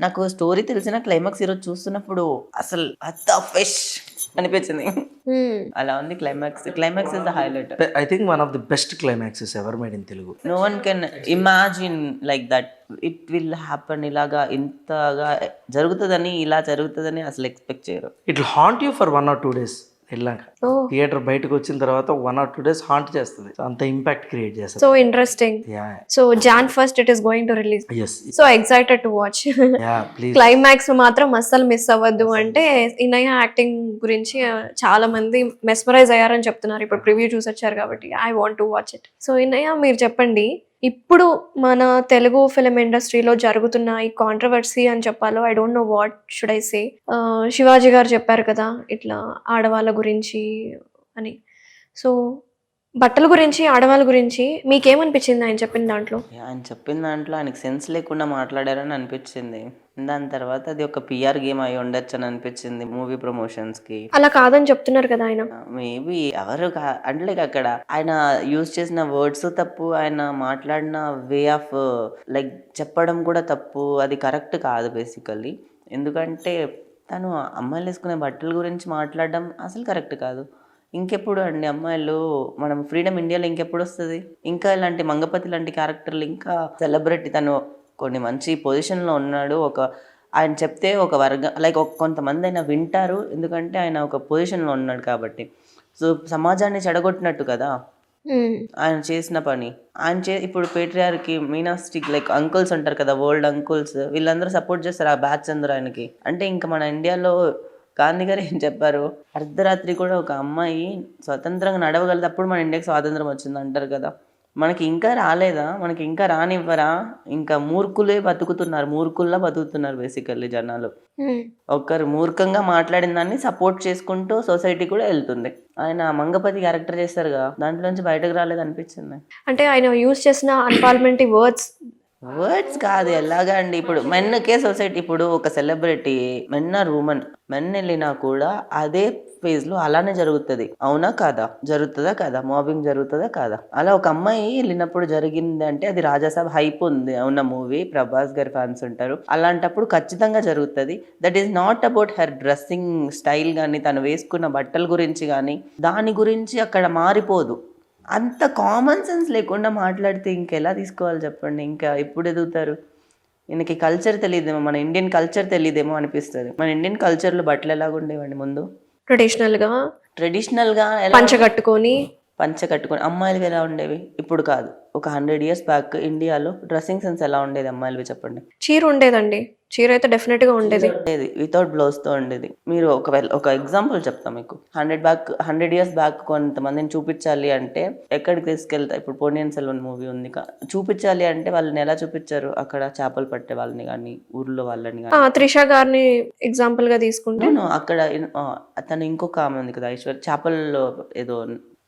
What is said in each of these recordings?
నాకు స్టోరీ తెలిసిన క్లైమాక్స్ ఈరోజు చూస్తున్నప్పుడు అసలు అత్త ఫిష్ అనిపించింది. అలా ఉంది climax. Climax is the highlight. I think one of the best climaxes ever made in Telugu. No one can imagine like that it will happen. ఇలాగా ఇంతగా జరుగుతుందని, ఇలా జరుగుతుందని అసలు ఎక్స్పెక్ట్ చేయరు. It will haunt you for 1 or 2 days. వెళ్ళాక Oh. Theatre బయటకు వచ్చిన తర్వాత 1 or 2 days హాంట్ చేస్తుంది. అంత ఇంపాక్ట్ క్రియేట్ చేస్తుంది. So interesting. So Jan 1st it is going to release. Yes. So excited to watch. Yeah, please. Climax మాత్రం అస్సలు miss అవ్వద్దు. అంటే ఇన్నయ్య యాక్టింగ్ గురించి చాలా మంది మెస్మరైజ్ అయ్యారని చెప్తున్నారు. ఇప్పుడు ప్రివ్యూ చూసి వచ్చారు కాబట్టి I want to watch it. So Innaiah మీరు చెప్పండి, ఇప్పుడు మన తెలుగు ఫిలిం ఇండస్ట్రీలో జరుగుతున్న ఈ కాంట్రవర్సీ అని చెప్పాలో, I don't know what should I say. Shivaji గారు చెప్పారు కదా ఇట్లా ఆడవాళ్ళ గురించి అని. సో బట్టల గురించి, ఆడవాళ్ళ గురించి మీకేమనిపించింది ఆయన చెప్పిన దాంట్లో? ఆయన చెప్పిన దాంట్లో ఆయనకి సెన్స్ లేకుండా మాట్లాడారని అనిపించింది. దాని తర్వాత అది ఒక పిఆర్ గేమ్ అయి ఉండొచ్చు అని అనిపించింది మూవీ ప్రమోషన్స్ కి. అలా కాదని చెప్తున్నారు కదా ఆయన. మేబీ ఎవరు అంటే లైక్ అక్కడ ఆయన యూజ్ చేసిన వర్డ్స్ తప్పు, ఆయన మాట్లాడిన వే ఆఫ్ లైక్ చెప్పడం కూడా తప్పు. అది కరెక్ట్ కాదు బేసికల్లీ. ఎందుకంటే తను అమ్మాయిలు వేసుకునే బట్టల గురించి మాట్లాడడం అసలు కరెక్ట్ కాదు. ఇంకెప్పుడు అండి అమ్మాయిలు, మనం ఫ్రీడమ్ ఇండియాలో ఇంకెప్పుడు వస్తుంది? ఇంకా ఇలాంటి మంగపతి లాంటి క్యారెక్టర్లు, ఇంకా సెలబ్రిటీ, తను కొన్ని మంచి పొజిషన్లో ఉన్నాడు. ఆయన చెప్తే ఒక వర్గం లైక్ కొంతమంది అయినా వింటారు, ఎందుకంటే ఆయన ఒక పొజిషన్లో ఉన్నాడు కాబట్టి. సో సమాజాన్ని చెడగొట్టినట్టు కదా ఆయన చేసిన పని. ఇప్పుడు పేట్రియార్కి మీనాస్టిక్ లైక్ అంకుల్స్ ఉంటారు కదా, వరల్డ్ అంకుల్స్, వీళ్ళందరూ సపోర్ట్ చేస్తారు ఆ బ్యాచ్ అందరూ ఆయనకి. అంటే ఇంకా మన ఇండియాలో గాంధీ గారు ఏం చెప్పారు, అర్ధరాత్రి కూడా ఒక అమ్మాయి స్వతంత్రంగా నడవగలదు, అప్పుడు మన ఇండియాకి స్వాతంత్రం వచ్చింది అంటారు కదా. మనకి ఇంకా రాలేదా? మనకి ఇంకా రానివ్వరా? ఇంకా మూర్ఖులే బతుకుతున్నారు, మూర్ఖుల్లా బతుకుతున్నారు బేసికల్లీ జనాలు. ఒకరు మూర్ఖంగా మాట్లాడిన దాన్ని సపోర్ట్ చేసుకుంటూ సొసైటీ కూడా వెళ్తుంది. ఆయన మంగపతి క్యారెక్టర్ చేస్తారు కదా, దాంట్లోంచి బయటకు రాలేదు అనిపించింది. అంటే ఆయన యూజ్ చేసిన అన్పార్లమెంటరీ వర్డ్స్ కాదు, ఎలాగా అండి. ఇప్పుడు మెన్కే సొసైటీ, ఇప్పుడు ఒక celebrity men or women, men వెళ్ళినా కూడా అదే ఫేజ్ లో అలానే జరుగుతుంది. అవునా కాదా? జరుగుతుందా కాదా? మాబింగ్ జరుగుతుందా కాదా? అలా ఒక అమ్మాయి వెళ్ళినప్పుడు జరిగింది అంటే అది రాజాసాబ్ హైప్ ఉంది ఉన్న మూవీ, ప్రభాస్ గారి ఫ్యాన్స్ ఉంటారు, అలాంటప్పుడు ఖచ్చితంగా జరుగుతుంది. That is not about her dressing style కానీ, తను వేసుకున్న బట్టల గురించి కానీ, దాని గురించి అక్కడ మారిపోదు. అంత కామన్ సెన్స్ లేకుండా మాట్లాడితే ఇంకెలా తీసుకోవాలి చెప్పండి? ఇంకా ఎప్పుడు ఎదుగుతారు? ఈయనకి కల్చర్ తెలియదేమో, మన ఇండియన్ కల్చర్ తెలియదేమో అనిపిస్తుంది. మన ఇండియన్ కల్చర్లో బట్టలు ఎలాగ ఉండేవండి ముందు? ట్రెడిషనల్గా పంచ కట్టుకొని అమ్మాయిలవి ఎలా ఉండేవి? ఇప్పుడు కాదు, ఒక 100 years బ్యాక్ ఇండియాలో డ్రెస్సింగ్ సెన్స్ ఎలా ఉండేది అమ్మాయిలవి చెప్పండి? చీర ఉండేదండి, చీర అయితే డెఫినెట్ గా ఉండేది, వితౌట్ బ్లౌజ్ తో ఉండేది. మీరు ఒక ఎగ్జాంపుల్ చెప్తా మీకు. 100 years బ్యాక్ కొంతమందిని చూపించాలి అంటే ఎక్కడికి తీసుకెళ్తా? ఇప్పుడు పొన్నియిన్ సెల్వన్ మూవీ ఉంది, చూపించాలి అంటే వాళ్ళని ఎలా చూపించారు? అక్కడ చేపలు పట్టే వాళ్ళని కానీ, ఊర్లో వాళ్ళని కానీ. త్రిష గారిని ఎగ్జాంపుల్ గా తీసుకుంటే అక్కడ తను ఇంకొక ఆమె ఉంది కదా, ఐశ్వర్య, చేపల్లో ఏదో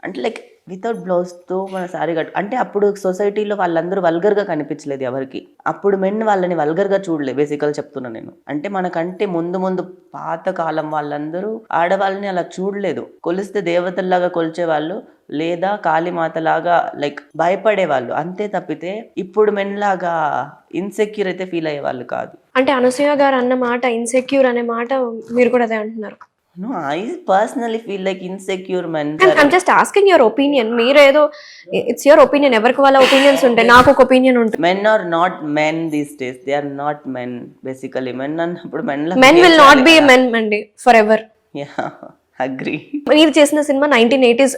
అంటే లైక్ వితౌట్ బ్లౌజ్తో మన శారీ కట్టు అంటే అప్పుడు సొసైటీలో వాళ్ళందరూ వల్గర్గా కనిపించలేదు ఎవరికి. అప్పుడు మెన్ వాళ్ళని వల్గర్గా చూడలే బేసికల్ చెప్తున్నా నేను. అంటే మనకంటే ముందు పాత కాలం వాళ్ళందరూ ఆడవాళ్ళని అలా చూడలేదు. కొలిస్తే దేవతల్లాగా కొలిచేవాళ్ళు, లేదా కాళీమాతలాగా లైక్ భయపడేవాళ్ళు, అంతే తప్పితే ఇప్పుడు మెన్ లాగా ఇన్సెక్యూర్ అయితే ఫీల్ అయ్యేవాళ్ళు కాదు. అంటే అనసూయ గారు అన్న మాట ఇన్సెక్యూర్ అనే మాట మీరు కూడా అదే అంటున్నారు? No, I personally feel like insecure men. I'm just asking your opinion. మీరేదో it's your opinion. ఎవరికి వాళ్ళ ఒపీనియన్స్ ఉంటాయి, నాకు ఒక ఒపీనియన్ ఉంటుంది. Men are not men these days. They are not men basically. Men అన్నప్పుడు men will not be men అండి forever. Yeah, agree. మీరు చేసిన సినిమా 1980s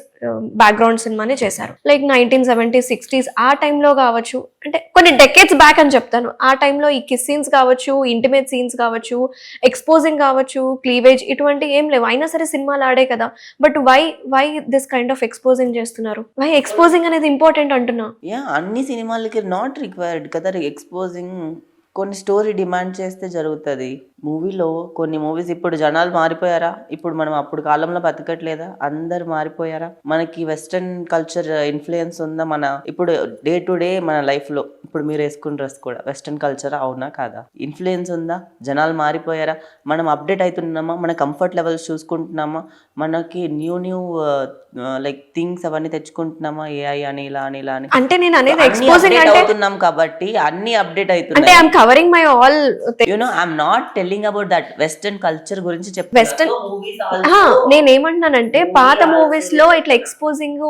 బ్యాక్గ్రౌండ్ సినిమానే చేశారు. లైక్ 1970s 60s ఆ టైంలో కావచ్చు, అంటే కొన్ని డెకేడ్స్ బ్యాక్ అని చెప్తాను, ఆ టైంలో ఈ కిస్ సీన్స్ కావచ్చు, ఇంటిమేట్ సీన్స్ కావచ్చు, ఎక్స్పోజింగ్ కావచ్చు, క్లీవేజ్, ఇటువంటి ఏం లేవు. అయినా సరే సినిమాలు ఆడే కదా. But why this kind of exposing చేస్తున్నారు? వై ఎక్స్పోజింగ్ అనేది ఇంపార్టెంట్ అంటున్నా? అన్ని సినిమాలకి నాట్ రిక్వైర్డ్ కదా ఎక్స్పోజింగ్. కొన్ని స్టోరీ డిమాండ్ చేస్తే జరుగుతుంది మూవీలో. కొన్ని మూవీస్ ఇప్పుడు జనాలు మారిపోయారా? ఇప్పుడు మనం అప్పుడు కాలంలో బతకట్లేదా? అందరు మారిపోయారా? మనకి వెస్ట్రన్ కల్చర్ ఇన్ఫ్లుయెన్స్ ఉందా? మన ఇప్పుడు డే టు డే మన లైఫ్లో ఇప్పుడు మీరు వేసుకున్న డ్రెస్ కూడా వెస్ట్రన్ కల్చర్ అవునా కాదా? ఇన్ఫ్లుయెన్స్ ఉందా? జనాలు మారిపోయారా? మనం అప్డేట్ అవుతున్నామా? మన కంఫర్ట్ లెవెల్స్ చూసుకుంటున్నామా? మనకి న్యూ లైక్ థింగ్స్ అవన్నీ తెచ్చుకుంటున్నామా? ఏఐ అని ఇలా అని ఇలా అని అంటే నేను అనేది అన్ని ఎక్స్పోజింగ్ అప్డేట్ అంటే అవుతున్నాం కాబట్టి అన్ని అప్డేట్ అంటే అవుతున్నాయి. I'm covering my all I'm not telling about that western culture గురించి వెస్టర్న్ నేనేమంటున్నానంటే పాత మూవీస్ లో ఇట్లా ఎక్స్పోజింగ్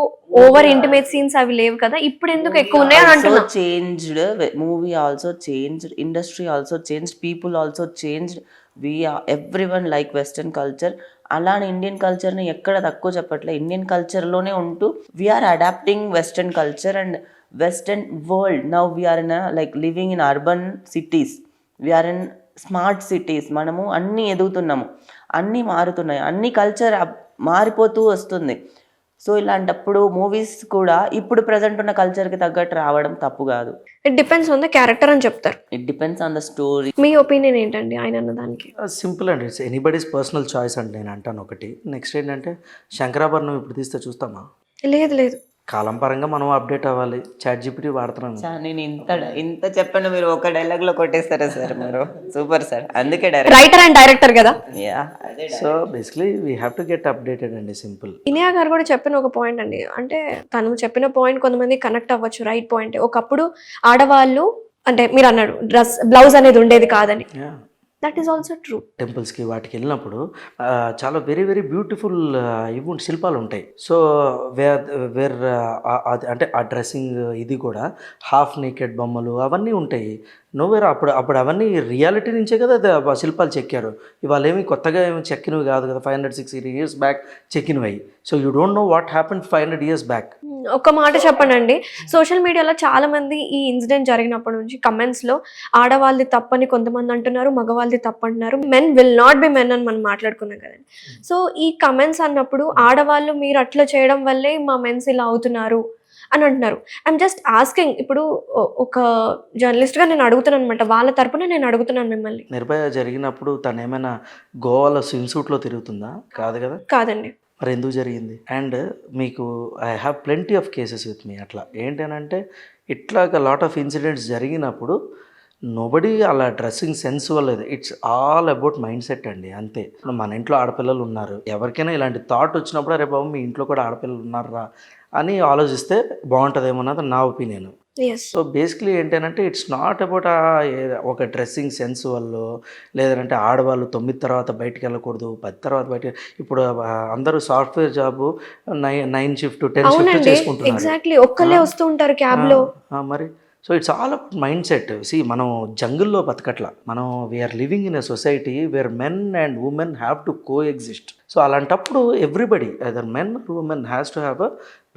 ఓవర్ ఇంటిమేట్ సీన్స్ అవి లేవు కదా, ఇప్పుడు ఎందుకు ఎక్కువ ఉన్నాయి అని అంటున్నా. changed, movie also changed, industry also changed, people also changed. Everyone like western culture. అలానే ఇండియన్ కల్చర్ని ఎక్కడ తక్కువ చెప్పట్లే, ఇండియన్ కల్చర్లోనే ఉంటూ we're adapting western culture and western world. Now we're in like living in urban cities, we're in smart cities. మనము అన్నీ ఎదుగుతున్నాము, అన్నీ మారుతున్నాయి, అన్ని కల్చర్ మారిపోతూ వస్తుంది. సో ఇలాంటప్పుడు మూవీస్ కూడా ఇప్పుడు ప్రజెంట్ ఉన్న కల్చర్కి తగ్గట్టు రావడం తప్పు కాదు. It depends on the character అని చెప్తారు. It depends on the story. Me opinion ఏంటండి ఆయన అన్న దానికి? సింపుల్ అండి, ఇట్స్ ఎనీబడీస్ పర్సనల్ చాయిస్ అంటే నేను అంటాను ఒకటి. నెక్స్ట్ ఏంటంటే శంకరాభరణం ఇప్పుడు తీస్తే చూస్తామా? లేదు లేదు, కాలం పరంగా మనం అప్డేట్ అవ్వాలి. చాట్‌జీపీటీ వాడుతున్నాను. నేను ఇంత చెప్పాను, మీరు ఒక డైలాగ్ లో కొట్టేస్తారా సార్? మీరు సూపర్ సార్, అందుకే డైరెక్ట్ రైటర్ అండ్ డైరెక్టర్ కదా. So basically we have to get updated అండి, సింపుల్. ఇనియా గారు కూడా చెప్పిన ఒక పాయింట్ అండి, అంటే తను చెప్పిన పాయింట్ కొంతమంది కనెక్ట్ అవ్వచ్చు, రైట్ పాయింట్. ఒకప్పుడు ఆడవాళ్ళు అంటే మీరు అన్నాడు డ్రెస్ బ్లౌజ్ అనేది ఉండేది కాదని, దట్ ఈస్ ఆల్సో ట్రూ. టెంపుల్స్కి వాటికి వెళ్ళినప్పుడు చాలా వెరీ వెరీ బ్యూటిఫుల్ ఇవి శిల్పాలు ఉంటాయి. సో వేర్ అంటే ఆ డ్రెస్సింగ్ ఇది కూడా హాఫ్ నేకెడ్ బొమ్మలు అవన్నీ ఉంటాయి. నోవేర్ అప్పుడు అవన్నీ రియాలిటీ నుంచే కదా ఆ శిల్పాలు చెక్కారు. ఇవాళ ఏమి కొత్తగా ఏమి చెక్కినవి కాదు కదా, 560 years బ్యాక్ చెక్కినవి. So you don't know what happen 500 years back. ఒక మాట చెప్పండి, సోషల్ మీడియాలో చాలా మంది ఈ ఇన్సిడెంట్ జరిగినప్పటి నుంచి కమెంట్స్ లో ఆడవాళ్ళది తప్పని కొంతమంది అంటున్నారు, మగవాళ్ళది తప్పంటున్నారు. Men will not be men అని మనం మాట్లాడుకున్నాం కదండి. సో ఈ కమెంట్స్ అన్నప్పుడు ఆడవాళ్ళు మీరు అట్లా చేయడం వల్లే మా మెన్స్ ఇలా అవుతున్నారు అని అంటున్నారు. ఐఎమ్ జస్ట్ ఆస్కింగ్, ఇప్పుడు ఒక జర్నలిస్ట్గా నేను అడుగుతున్నాను అనమాట, వాళ్ళ తరపున నేను అడుగుతున్నాను మిమ్మల్ని. నిర్భయ జరిగినప్పుడు తను ఏమైనా గోవాలో స్విమ్ సూట్లో తిరుగుతుందా? కాదు కదా. కాదండి. మరి ఎందుకు జరిగింది? అండ్ మీకు I have plenty of cases with me. అట్లా ఏంటనంటే ఇట్లాగా లాట్ ఆఫ్ ఇన్సిడెంట్స్ జరిగినప్పుడు నోబడీ అలా డ్రెస్సింగ్ సెన్స్ వల్ల, it's all about mind set అండి, అంతే. మన ఇంట్లో ఆడపిల్లలు ఉన్నారు, ఎవరికైనా ఇలాంటి థాట్ వచ్చినప్పుడు అరే బాబు మీ ఇంట్లో కూడా ఆడపిల్లలు ఉన్నారా అని ఆలోచిస్తే బాగుంటుందేమో అన్నది నా ఒపీనియన్. సో బేసిక్లీ ఏంటంటే ఇట్స్ నాట్ అబౌట్ ఒక డ్రెస్సింగ్ సెన్స్ వల్ల, లేదంటే ఆడవాళ్ళు 9 తర్వాత బయటికి వెళ్ళకూడదు, 10 తర్వాత బయట. ఇప్పుడు అందరూ సాఫ్ట్వేర్ జాబ్ 9 షిఫ్ట్ 10 షిఫ్ట్ చేసుకుంటున్నారు. ఎగ్జాక్ట్లీ, ఒక్కలే వస్తూ ఉంటారు క్యాబ్ లో. మరి so it's all about mind set. మనం జంగిల్లో బతకట్లా, మనం we are living in a society where men and women have to coexist. So అలాంటప్పుడు everybody either men or women has to have a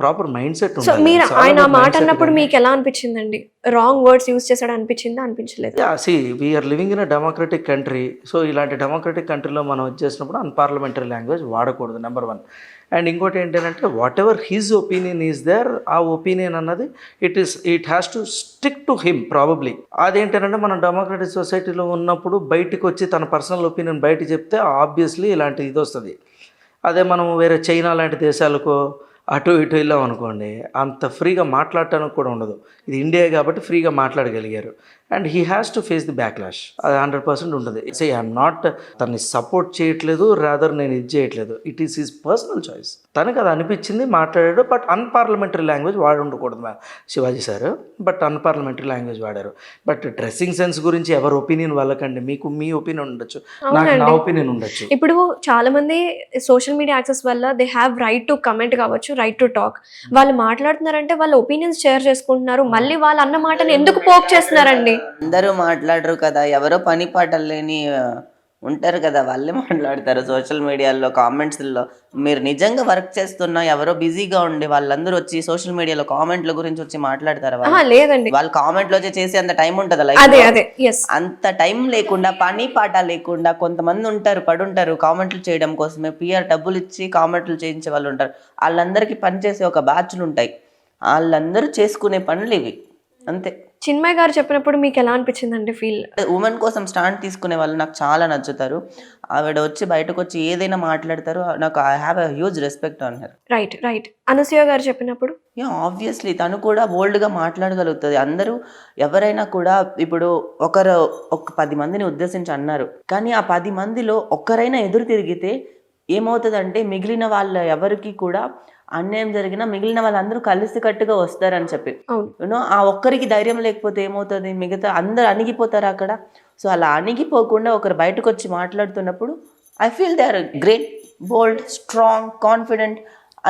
proper mind set. So మీరు ఆయన మాట అన్నప్పుడు మీకు ఎలా అనిపించిందండి? రాంగ్ వర్డ్స్ యూజ్ చేసాడు అనిపించిందా, అనిపించలేదు? We are living in a democratic country. So ఇలాంటి డెమోక్రటిక్ కంట్రీలో మనం వచ్చేసినప్పుడు అన్పార్లమెంటరీ లాంగ్వేజ్ వాడకూడదు, నెంబర్ 1. అండ్ ఇంకోటి ఏంటంటే whatever his opinion is there, ఆ ఒపీనియన్ అన్నది it has to stick to him probably. అదేంటంటే మనం డెమోక్రటిక్ సొసైటీలో ఉన్నప్పుడు బయటికి వచ్చి తన పర్సనల్ ఒపీనియన్ బయట చెప్తే ఆబ్వియస్లీ ఇలాంటి ఇది వస్తుంది. అదే మనం వేరే చైనా లాంటి దేశాలకో అటు ఇటు వెళ్ళాం అనుకోండి, అంత ఫ్రీగా మాట్లాడటానికి కూడా ఉండదు. ఇది ఇండియా కాబట్టి ఫ్రీగా మాట్లాడగలిగారు. And he has to face the backlash, అది 100% ఉంటుంది. ఐఎమ్ నాట్ తనని సపోర్ట్ చేయట్లేదు, రాదర్ నేను ఇది చేయట్లేదు, it is his personal choice. తనకు అది అనిపించింది మాట్లాడాడు. బట్ అన్పార్లమెంటరీ లాంగ్వేజ్ వాడి ఉండకూడదు Shivaji sir, but unparliamentary language వాడారు. బట్ డ్రెస్సింగ్ సెన్స్ గురించి ఎవరి ఒపీనియన్ వాళ్ళకండి, మీకు మీ ఒపీనియన్ ఉండొచ్చు, నాకు నా ఒపీనియన్ ఉండొచ్చు. ఇప్పుడు చాలా మంది సోషల్ మీడియా యాక్సెస్ వల్ల they have right to comment కావచ్చు, రైట్ టు టాక్. వాళ్ళు మాట్లాడుతున్నారంటే వాళ్ళ ఒపీనియన్స్ షేర్ చేసుకుంటున్నారు, మళ్ళీ వాళ్ళు అన్న మాటని ఎందుకు పోక్ చేస్తున్నారండి? అందరూ మాట్లాడరు కదా, ఎవరో పని పాటలు లేని ఉంటారు కదా, వాళ్ళే మాట్లాడతారు సోషల్ మీడియాలో కామెంట్స్లో. మీరు నిజంగా వర్క్ చేస్తున్నా ఎవరో బిజీగా ఉండి వాళ్ళందరూ వచ్చి సోషల్ మీడియాలో కామెంట్ల గురించి వచ్చి మాట్లాడతారు. లేదండి, వాళ్ళు కామెంట్లో వచ్చి చేసే అంత టైం ఉంటుందా? అంత టైం లేకుండా పని పాట లేకుండా కొంతమంది ఉంటారు, పడుంటారు కామెంట్లు చేయడం కోసమే. పిఆర్ డబ్బులు ఇచ్చి కామెంట్లు చేయించే వాళ్ళు ఉంటారు. వాళ్ళందరికీ పని చేసే ఒక బ్యాచ్లు ఉంటాయి, వాళ్ళందరూ చేసుకునే పనులు ఇవి, అంతే. చిన్మయ్ గారు చెప్పినప్పుడు మీకు ఎలా అనిపించిందండి ఫీల్? ఉమెన్ కోసం స్టాండ్ తీసుకునే వాళ్ళు నాకు చాలా నచ్చుతారు. ఆవిడ వచ్చి బయటకు వచ్చి ఏదైనా మాట్లాడతారు. నాకు I have a huge respect on her. Right. Anasuya గారు చెప్పినప్పుడు? ఆబ్వియస్లీ తను కూడా బోల్డ్గా మాట్లాడగలుగుతుంది. అందరూ ఎవరైనా కూడా ఇప్పుడు ఒక 10 మందిని ఉద్దేశించి అన్నారు, కానీ ఆ 10 మందిలో ఒక్కరైనా ఎదురు తిరిగితే ఏమవుతుందంటే మిగిలిన వాళ్ళ ఎవరికి కూడా అన్యాయం జరిగినా మిగిలిన వాళ్ళందరూ కలిసికట్టుగా వస్తారని చెప్పి, యూనో ఆ ఒక్కరికి ధైర్యం లేకపోతే ఏమవుతుంది, మిగతా అందరు అణిగిపోతారు అక్కడ. సో అలా అణిగిపోకుండా ఒకరు బయటకు వచ్చి మాట్లాడుతున్నప్పుడు I feel they are great, bold, strong, confident.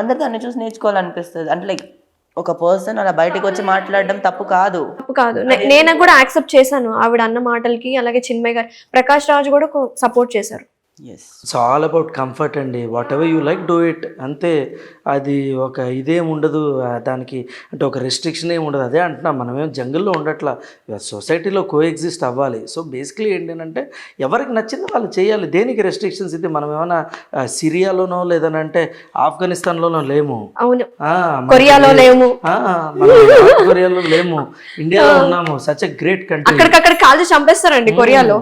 అందరు దాన్ని చూసి నేర్చుకోవాలనిపిస్తుంది. అంటే లైక్ ఒక పర్సన్ అలా బయటకు వచ్చి మాట్లాడడం తప్పు కాదు. నేను కూడా యాక్సెప్ట్ చేశాను ఆవిడ అన్న మాటలకి. అలాగే చిన్మయ్ గారు, ప్రకాష్ రాజ్ కూడా సపోర్ట్ చేశారు. ఇట్స్ ఆల్ అబౌట్ కంఫర్ట్ అండి. What ever you like do it, అంతే. అది ఒక ఇదేం ఉండదు దానికి, అంటే ఒక రెస్ట్రిక్షన్ ఏమి ఉండదు. అదే అంటున్నాం, మనమేం జంగిల్లో ఉండట్లా, సొసైటీలో కోఎగ్జిస్ట్ అవ్వాలి. సో బేసిక్లీ ఏంటంటే ఎవరికి నచ్చింది వాళ్ళు చేయాలి. దేనికి రెస్ట్రిక్షన్స్? ఇది మనం ఏమైనా సిరియాలోనో లేదనంటే ఆఫ్ఘనిస్తాన్లోనో లేము, అవును, మనం కొరియాలో లేము, నార్త్ కొరియాలో లేము, ఇండియాలో ఉన్నాము. Such a great country. అక్కడికక్కడ కాల్చి చంపేస్తారండి కొరియాలో.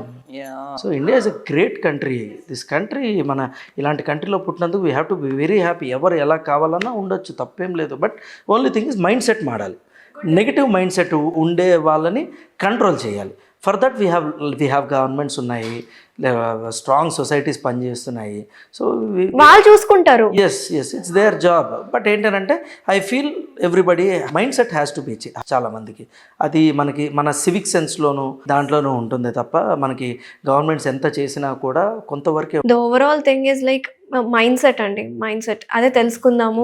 So India is a great country. This country, మన ఇలాంటి కంట్రీలో పుట్టినందుకు we have to be very happy. ఎవరు ఎలా కావాలన్నా ఉండొచ్చు, తప్పేం లేదు. But only thing is mind set మారాలి. నెగిటివ్ మైండ్ సెట్ ఉండే వాళ్ళని కంట్రోల్ చేయాలి. For that we have governments ఉన్నాయి, స్ట్రాంగ్ సొసైటీస్ పనిచేస్తున్నాయి. సో వాళ్ళు చూసుకుంటారు. Yes it's their job. But ఏంటంటే I feel everybody mind set has to be, చాలా మందికి అది మనకి మన సివిక్ సెన్స్లోనూ దాంట్లోనూ ఉంటుంది తప్ప మనకి గవర్నమెంట్స్ ఎంత చేసినా కూడా కొంతవరకే. The overall thing is like mind set అండి, మైండ్ సెట్. అదే తెలుసుకుందాము.